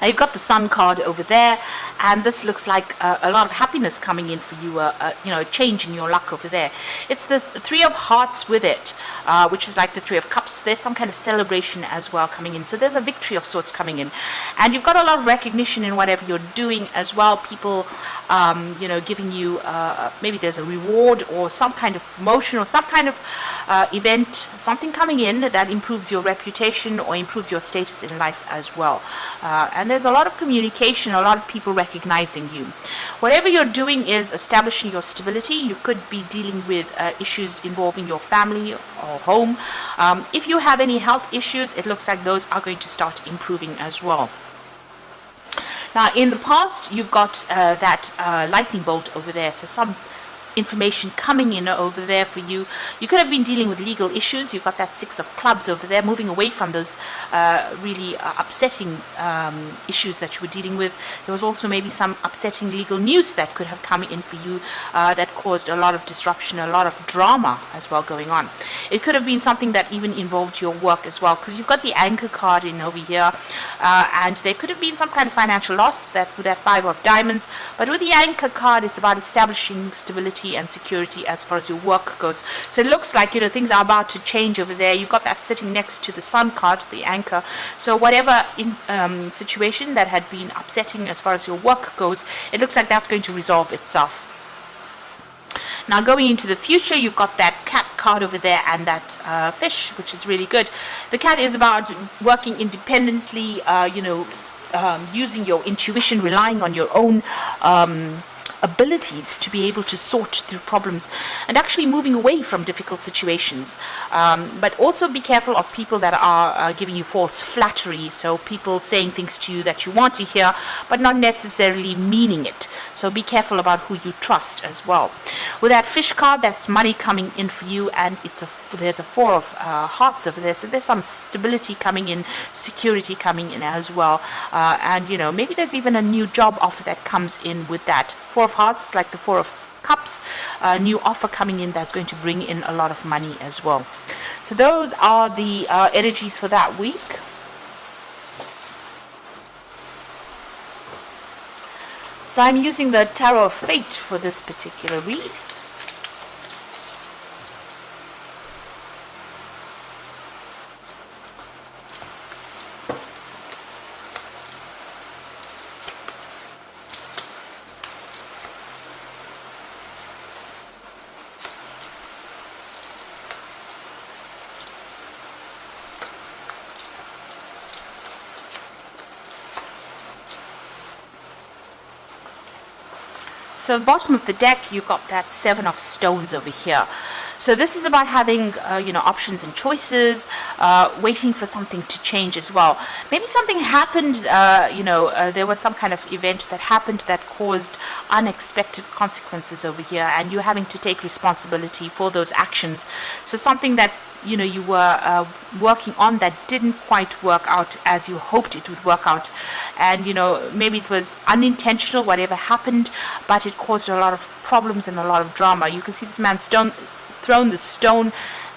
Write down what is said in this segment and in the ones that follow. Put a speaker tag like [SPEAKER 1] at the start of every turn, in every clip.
[SPEAKER 1] You've got the Sun card over there, and this looks like a lot of happiness coming in for you, a change in your luck over there. It's the Three of Hearts with it, which is like the Three of Cups. There's some kind of celebration as well coming in. So there's a victory of sorts coming in. And you've got a lot of recognition in whatever you're doing as well. People, giving you, maybe there's a reward or some kind of promotion or some kind of event, something coming in that improves your reputation or improves your status in life as well. And there's a lot of communication, a lot of people recognizing you. Whatever you're doing is establishing your stability. You could be dealing with issues involving your family or home. If you have any health issues, it looks like those are going to start improving as well. Now, in the past, you've got that lightning bolt over there, so some information coming in over there for you. You could have been dealing with legal issues. You've got that Six of Clubs over there, moving away from those really upsetting issues that you were dealing with. There was also maybe some upsetting legal news that could have come in for you that caused a lot of disruption, a lot of drama as well going on. It could have been something that even involved your work as well, because you've got the Anchor card in over here, and there could have been some kind of financial loss that with that Five of Diamonds. But with the Anchor card, it's about establishing stability and security as far as your work goes. So it looks like things are about to change over there. You've got that sitting next to the Sun card, the Anchor. So whatever situation that had been upsetting as far as your work goes, it looks like that's going to resolve itself. Now, going into the future, you've got that Cat card over there and that fish, which is really good. The Cat is about working independently, using your intuition, relying on your own abilities to be able to sort through problems and actually moving away from difficult situations. But also be careful of people that are giving you false flattery. So people saying things to you that you want to hear, but not necessarily meaning it. So be careful about who you trust as well. With that fish card, that's money coming in for you, and there's a Four of Hearts over there. So there's some stability coming in, security coming in as well. And maybe there's even a new job offer that comes in with that. Four of Hearts, like the Four of Cups, a new offer coming in that's going to bring in a lot of money as well. So those are the energies for that week. So I'm using the Tarot of Fate for this particular read. So at the bottom of the deck, you've got that Seven of Stones over here. So this is about having, options and choices, waiting for something to change as well. Maybe something happened, there was some kind of event that happened that caused unexpected consequences over here, and you're having to take responsibility for those actions. So something that you were working on that didn't quite work out as you hoped it would work out, and maybe it was unintentional, whatever happened, but it caused a lot of problems and a lot of drama. You can see this man thrown the stone.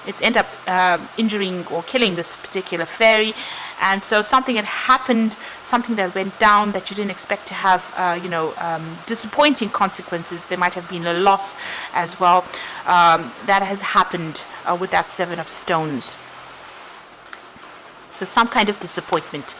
[SPEAKER 1] It's ended up injuring or killing this particular fairy. And so something had happened, something that went down that you didn't expect to have, disappointing consequences. There might have been a loss as well. That has happened with that Seven of Stones. So some kind of disappointment.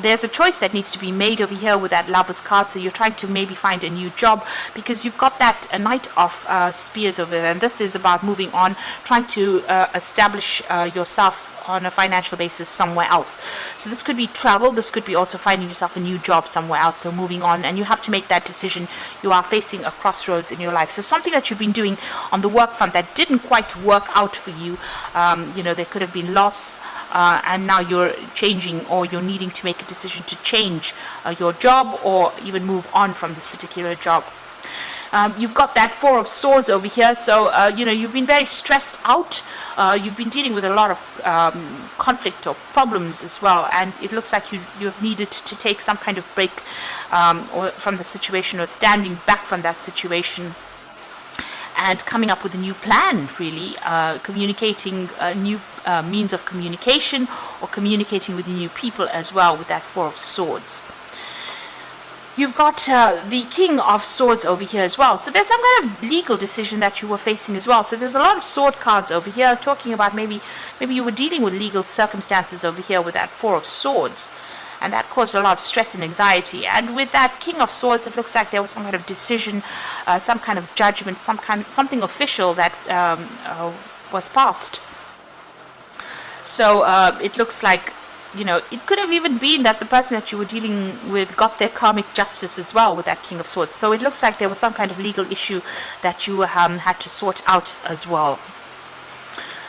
[SPEAKER 1] There's a choice that needs to be made over here with that Lover's card. So you're trying to maybe find a new job because you've got that Knight of Spears over there. And this is about moving on, trying to establish yourself on a financial basis somewhere else. So this could be travel. This could be also finding yourself a new job somewhere else. So moving on, and you have to make that decision. You are facing a crossroads in your life. So something that you've been doing on the work front that didn't quite work out for you. There could have been loss. And now you're changing, or you're needing to make a decision to change your job or even move on from this particular job. You've got that Four of Swords over here, so you've been very stressed out. You've been dealing with a lot of conflict or problems as well, and it looks like you've needed to take some kind of break or from the situation, or standing back from that situation. and coming up with a new plan, really, communicating new means of communication, or communicating with new people as well with that Four of Swords. You've got the King of Swords over here as well. So there's some kind of legal decision that you were facing as well. So there's a lot of sword cards over here talking about maybe you were dealing with legal circumstances over here with that Four of Swords. And that caused a lot of stress and anxiety. And with that King of Swords, it looks like there was some kind of decision, some kind of judgment, something official that was passed. So it looks like, it could have even been that the person that you were dealing with got their karmic justice as well with that King of Swords. So it looks like there was some kind of legal issue that you had to sort out as well.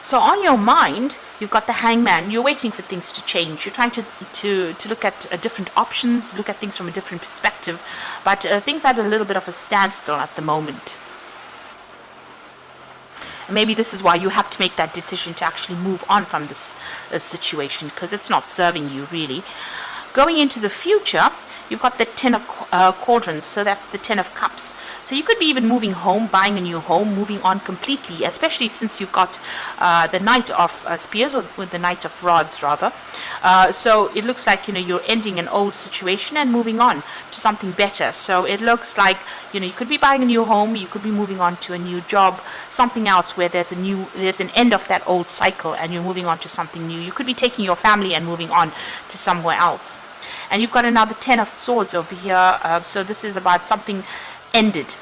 [SPEAKER 1] So on your mind, you've got the Hangman. You're waiting for things to change. You're trying to look at different options, look at things from a different perspective. But things are at a little bit of a standstill at the moment. Maybe this is why you have to make that decision to actually move on from this situation, because it's not serving you really. Going into the future, you've got the Ten of Cauldrons, so that's the Ten of Cups. So you could be even moving home, buying a new home, moving on completely, especially since you've got the Knight of Spears, or with the Knight of Rods rather. So it looks like you're ending an old situation and moving on to something better. So it looks like you could be buying a new home, you could be moving on to a new job, something else where there's an end of that old cycle and you're moving on to something new. You could be taking your family and moving on to somewhere else. And you've got another Ten of Swords over here. So this is about something ended.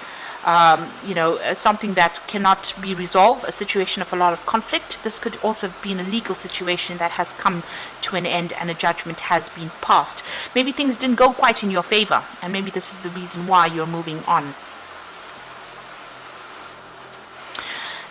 [SPEAKER 1] Something that cannot be resolved, a situation of a lot of conflict. This could also have been a legal situation that has come to an end and a judgment has been passed. Maybe things didn't go quite in your favor, and maybe this is the reason why you're moving on.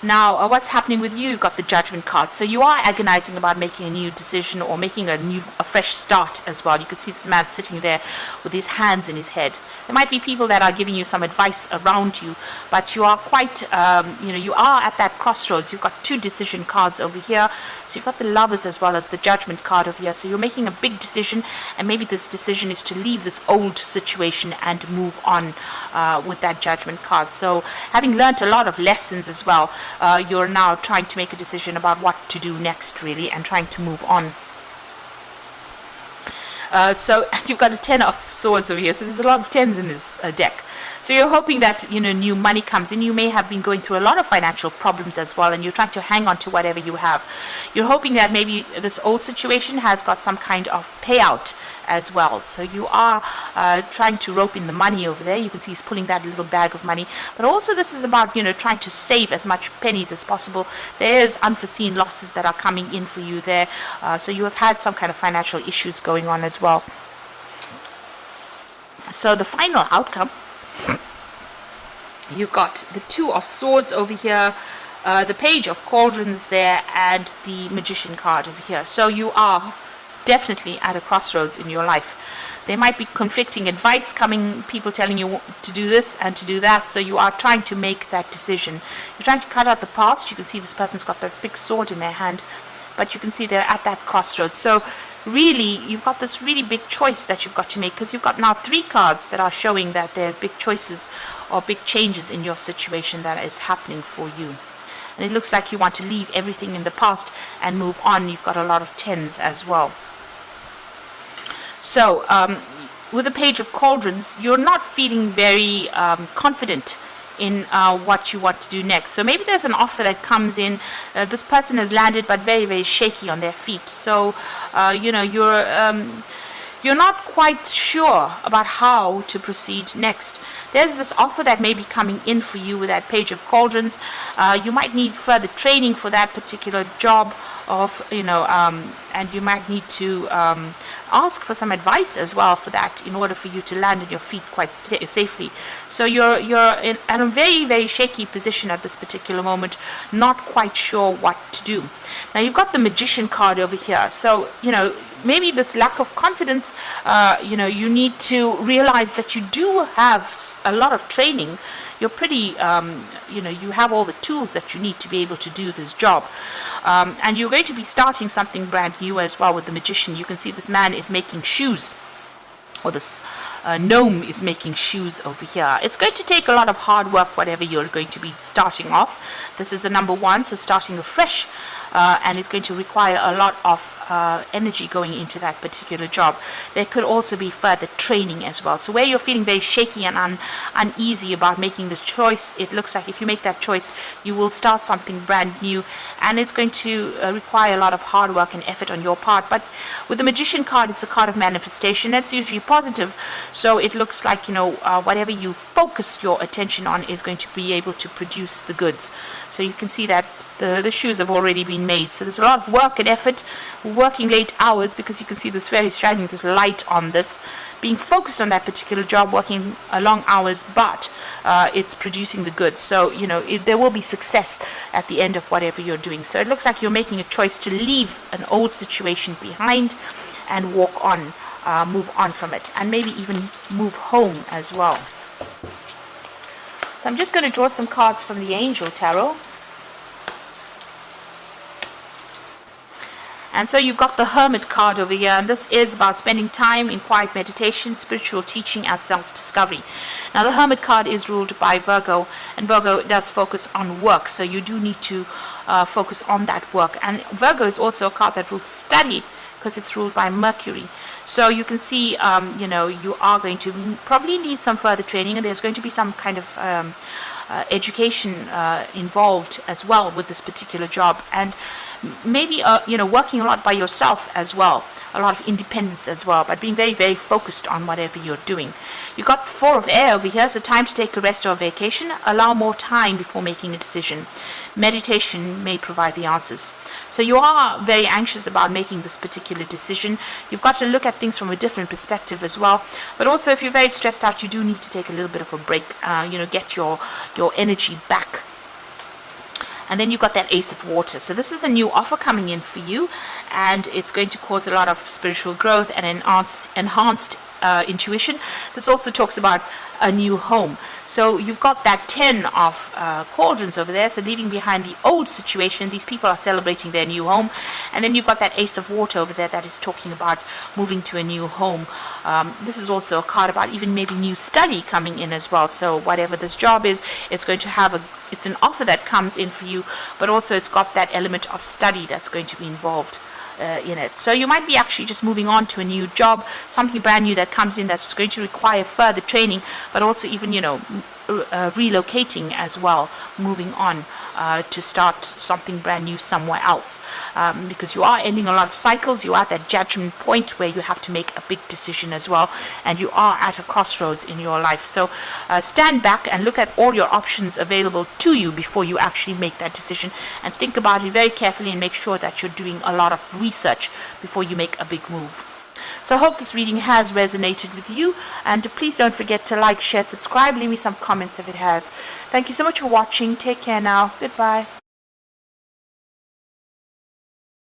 [SPEAKER 1] Now, what's happening with you? You've got the Judgment card. So you are agonizing about making a new decision or making a fresh start as well. You can see this man sitting there with his hands in his head. There might be people that are giving you some advice around you, but you are quite, you are at that crossroads. You've got two decision cards over here. So you've got the Lovers as well as the Judgment card over here. So you're making a big decision, and maybe this decision is to leave this old situation and move on with that Judgment card. So having learnt a lot of lessons as well, you're now trying to make a decision about what to do next, really, and trying to move on. So you've got a Ten of Swords over here, so there's a lot of tens in this deck. So you're hoping that new money comes in. You may have been going through a lot of financial problems as well, and you're trying to hang on to whatever you have. You're hoping that maybe this old situation has got some kind of payout as well. So you are trying to rope in the money over there. You can see he's pulling that little bag of money. But also this is about trying to save as much pennies as possible. There's unforeseen losses that are coming in for you there. So you have had some kind of financial issues going on as well. So the final outcome, you've got the Two of Swords over here, the Page of Cauldrons there, and the Magician card over here. So you are definitely at a crossroads in your life. There might be conflicting advice coming, people telling you to do this and to do that, so you are trying to make that decision. You're trying to cut out the past. You can see this person's got that big sword in their hand, but you can see they're at that crossroads. So really, you've got this really big choice that you've got to make, because you've got now 3 cards that are showing that there are big choices or big changes in your situation that is happening for you. And it looks like you want to leave everything in the past and move on. You've got a lot of tens as well. So with the Page of Cauldrons, you're not feeling very confident in what you want to do next. So maybe there's an offer that comes in. This person has landed, but very, very shaky on their feet. So you're not quite sure about how to proceed next. There's this offer that may be coming in for you with that Page of Cauldrons. You might need further training for that particular job, and you might need to ask for some advice as well for that, in order for you to land on your feet quite safely. So you're in a very, very shaky position at this particular moment, not quite sure what to do. Now you've got the Magician card over here. So maybe this lack of confidence, you need to realize that you do have a lot of training. You're pretty, you have all the tools that you need to be able to do this job. And you're going to be starting something brand new as well with the Magician. You can see this man is making shoes. or this gnome is making shoes over here. It's going to take a lot of hard work, whatever you're going to be starting off. This is the number 1, so starting afresh, and it's going to require a lot of energy going into that particular job. There could also be further training as well. So where you're feeling very shaky and uneasy about making this choice, it looks like if you make that choice, you will start something brand new, and it's going to require a lot of hard work and effort on your part. But with the Magician card, it's a card of manifestation. That's usually positive. So it looks like, whatever you focus your attention on is going to be able to produce the goods. So you can see that the shoes have already been made. So there's a lot of work and effort, working late hours, because you can see this very shining, this light on this, being focused on that particular job, working long hours, but it's producing the goods. So, there will be success at the end of whatever you're doing. So it looks like you're making a choice to leave an old situation behind and walk on, move on from it, and maybe even move home as well. So I'm just going to draw some cards from the Angel Tarot. And so you've got the Hermit card over here, and this is about spending time in quiet meditation, spiritual teaching, and self-discovery. Now, the Hermit card is ruled by Virgo, and Virgo does focus on work, so you do need to focus on that work. And Virgo is also a card that rules study, because it's ruled by Mercury. So you can see, you are going to probably need some further training, and there's going to be some kind of education involved as well with this particular job, and maybe working a lot by yourself as well, a lot of independence as well, but being very, very focused on whatever you're doing. You've got the 4 of Air over here, so time to take a rest or a vacation. Allow more time before making a decision. Meditation may provide the answers. So you are very anxious about making this particular decision. You've got to look at things from a different perspective as well. But also, if you're very stressed out, you do need to take a little bit of a break, get your energy back. And then you've got that Ace of Water. So this is a new offer coming in for you, and it's going to cause a lot of spiritual growth and enhanced intuition. This also talks about a new home. So you've got that 10 of cauldrons over there, so leaving behind the old situation. These people are celebrating their new home. And then you've got that Ace of Water over there that is talking about moving to a new home. This is also a card about even maybe new study coming in as well. So whatever this job is, it's going to have it's an offer that comes in for you, but also it's got that element of study that's going to be involved in it. So you might be actually just moving on to a new job, something brand new that comes in that's going to require further training, but also even relocating as well, moving on to start something brand new somewhere else, because you are ending a lot of cycles. You are at that judgment point where you have to make a big decision as well, and you are at a crossroads in your life. So stand back and look at all your options available to you before you actually make that decision, and think about it very carefully and make sure that you're doing a lot of research before you make a big move. So I hope this reading has resonated with you, and please don't forget to like, share, subscribe, leave me some comments if it has. Thank you so much for watching. Take care now. Goodbye.